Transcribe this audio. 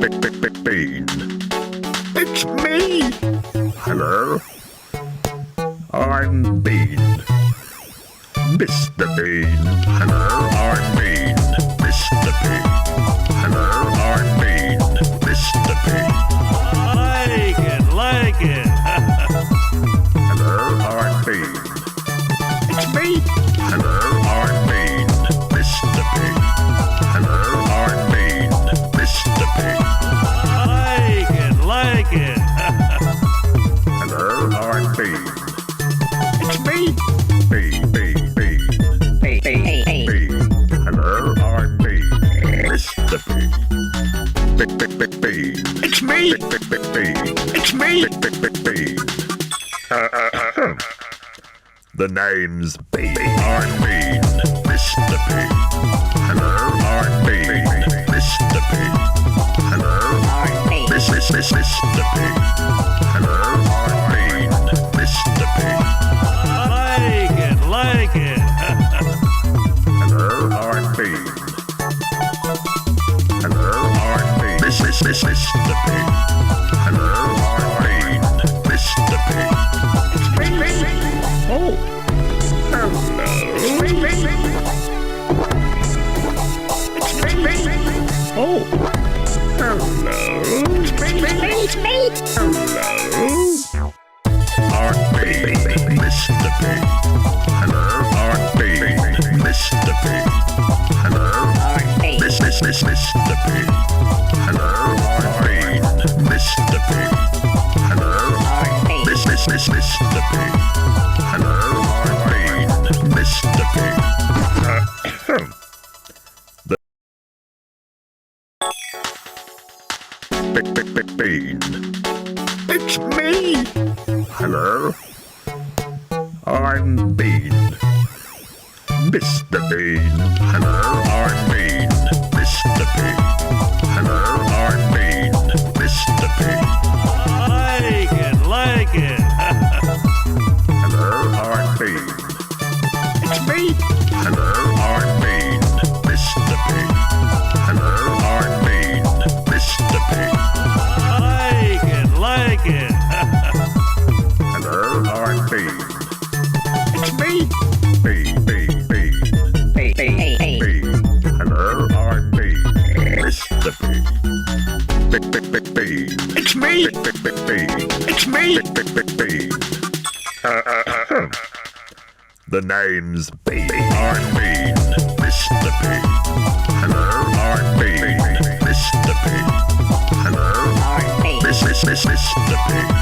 Bean. It's me! Hello? I'm Bean. Mr. Bean. Hello, I'm Bean. Mr. Bean. Hello, I'm Bean. Mr. Bean. Like it. Hello, I'm Bean. It's me! Hello, I'm Bean. Mr. Bean. Hello, I'm Bean. Mr. Bean. Like it. Hello, I'm Bean. It's me! Bean. Hello, I'm Bean. Mr. Bean. Bean. It's me! Bean. It's me! Bean. The name's Bean. I'm Bean. Mr. Bean. Hello, I'm Bean. Mr. Bean. Hello, Mr. Bean. Hello, I'm Bean. Mr. Bean. Like it. Hello, I'm Bean. Hello, I'm Bean. Mr. Bean. Hello, I'm Bean. Mr. Bean. Oh. Hello. Oh. Hello. It's me! Hello. I'm Bean. Mr. Bean. Hello, I'm Bean. Mr. Bean. Hello, Mr. Bean. Hello, I'm Bean. Mr. Bean. Hello, Mr. Bean. Hello, I'm Bean. Mr. Bean. Bean. It's me! Hello? I'm Bean. Mr. Bean. Hello, I'm Bean. Mr. Bean. Hello, I'm Bean. Mr. Bean. Like it. Hello, I'm Bean. It's me! Hello, I'm Bean. Mr. Bean. Hello, I'm Bean. Mr. Bean. Like it. Hello, I'm Bean. It's me! Bean. Hello, I'm Bean. Mr. Bean. Bean. It's me! Bean. It's me! Bean. The name's Bean. I'm Bean. Mr. Bean. Hello, I'm Bean. Mr. Bean. Hello, Mr. Bean.